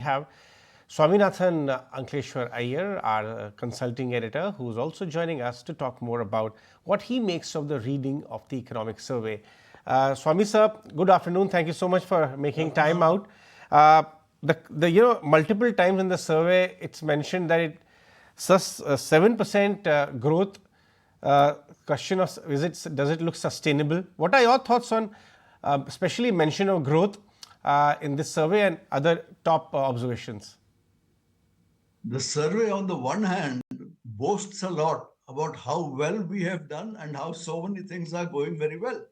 have Swaminathan Aiyar, our consulting editor, who is also joining us to talk more about what he makes of the reading of the economic survey. Swami sir, good afternoon. Thank you so much for making time out. Uh, multiple times in the survey, it's mentioned that it 7% growth. Question of does it look sustainable? What are your thoughts on, especially mention of growth in this survey and other top observations? The survey, on the one hand, boasts a lot about how well we have done and how so many things are going very well.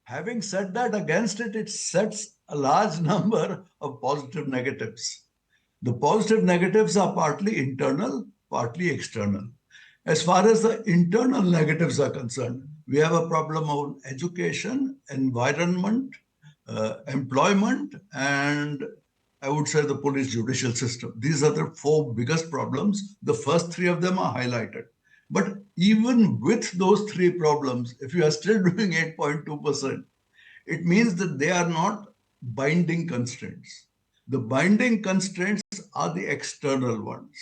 Having said that, against it, it sets a large number of positive negatives. The positive negatives are partly internal, partly external. As far as the internal negatives are concerned, we have a problem of education, environment, employment, and I would say the police judicial system. These are the four biggest problems. The first three of them are highlighted. But even with those three problems, if you are still doing 8.2%, it means that they are not binding constraints. The binding constraints are the external ones,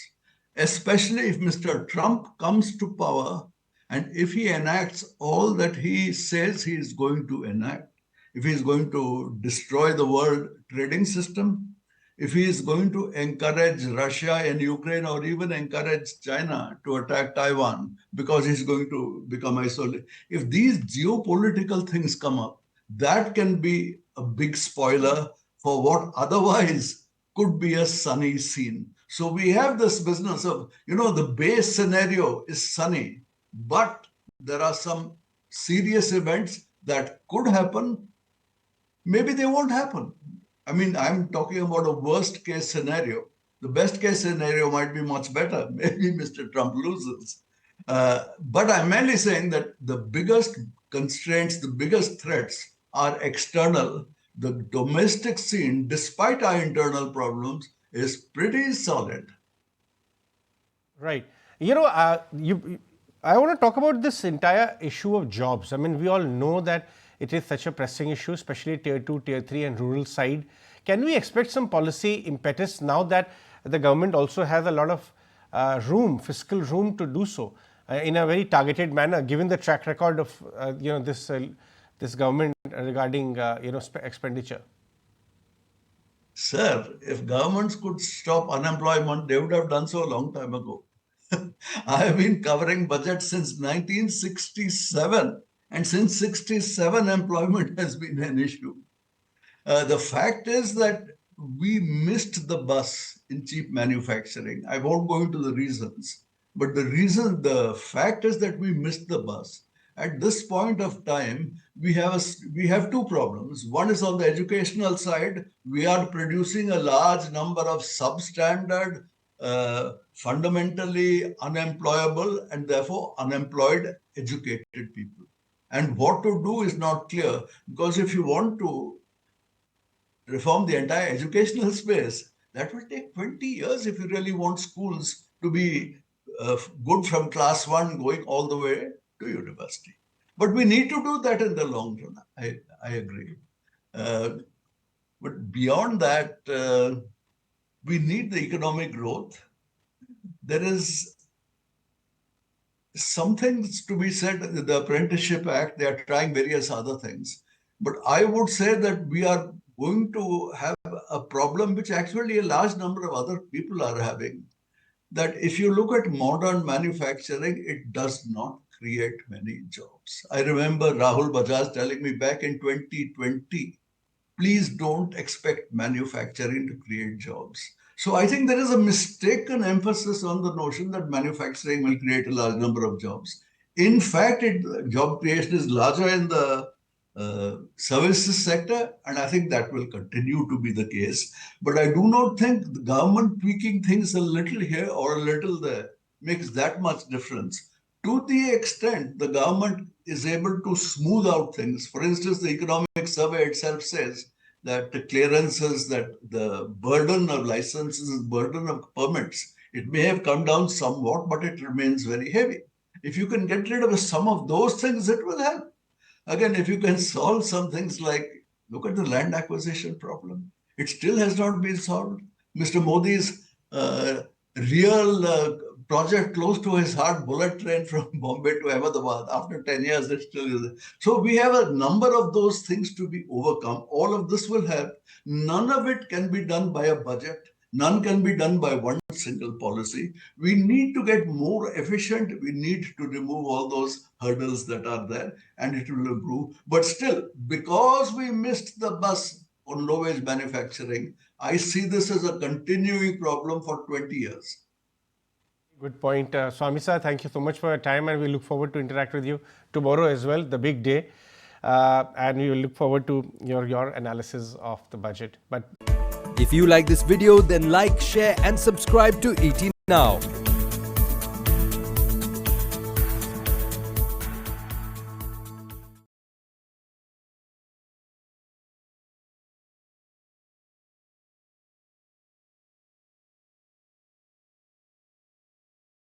especially if Mr. Trump comes to power and if he enacts all that he says he is going to enact, if he is going to destroy the world trading system, if he is going to encourage Russia and Ukraine or even encourage China to attack Taiwan because he's going to become isolated, if these geopolitical things come up, that can be a big spoiler for what otherwise could be a sunny scene. So we have this business of, the base scenario is sunny, but there are some serious events that could happen. Maybe they won't happen. I mean, I'm talking about a worst case scenario. The best case scenario might be much better. Maybe Mr. Trump loses. But I'm mainly saying that the biggest constraints, the biggest threats are external. The domestic scene, despite our internal problems, is pretty solid. Right. I want to talk about this entire issue of jobs. I mean, we all know that it is such a pressing issue, especially tier 2, tier 3 and rural side. Can we expect some policy impetus now that the government also has a lot of fiscal room to do so in a very targeted manner, given the track record of this government regarding expenditure? Sir, if governments could stop unemployment, they would have done so a long time ago. I have been covering budget since 1967, and since 67, employment has been an issue. The fact is that we missed the bus in cheap manufacturing. I won't go into the reasons, but the fact is that we missed the bus. At this point of time, we have two problems. One is on the educational side. We are producing a large number of substandard, fundamentally unemployable, and therefore unemployed educated people. And what to do is not clear, because if you want to reform the entire educational space, that will take 20 years if you really want schools to be good from class 1 going all the way to university. But we need to do that in the long run. I agree. But beyond that, we need the economic growth. There is something to be said, the Apprenticeship Act, they are trying various other things. But I would say that we are going to have a problem which actually a large number of other people are having. That if you look at modern manufacturing, it does not create many jobs. I remember Rahul Bajaj telling me back in 2020, please don't expect manufacturing to create jobs. So I think there is a mistaken emphasis on the notion that manufacturing will create a large number of jobs. In fact, job creation is larger in the services sector, and I think that will continue to be the case. But I do not think the government tweaking things a little here or a little there makes that much difference. To the extent the government is able to smooth out things, for instance, the economic survey itself says that the clearances, that the burden of licenses, burden of permits, it may have come down somewhat, but it remains very heavy. If you can get rid of some of those things, it will help. Again, if you can solve some things like, look at the land acquisition problem, it still has not been solved. Mr. Modi's real project close to his heart, bullet train from Bombay to Ahmedabad. After 10 years, it still is there. So we have a number of those things to be overcome. All of this will help. None of it can be done by a budget. None can be done by one single policy. We need to get more efficient. We need to remove all those hurdles that are there, and it will improve. But still, because we missed the bus on low wage manufacturing, I see this as a continuing problem for 20 years. Good point. Swami sir, thank you so much for your time, and we look forward to interact with you tomorrow as well, the big day. And we will look forward to your analysis of the budget. But if you like this video, then like, share and subscribe to ET Now.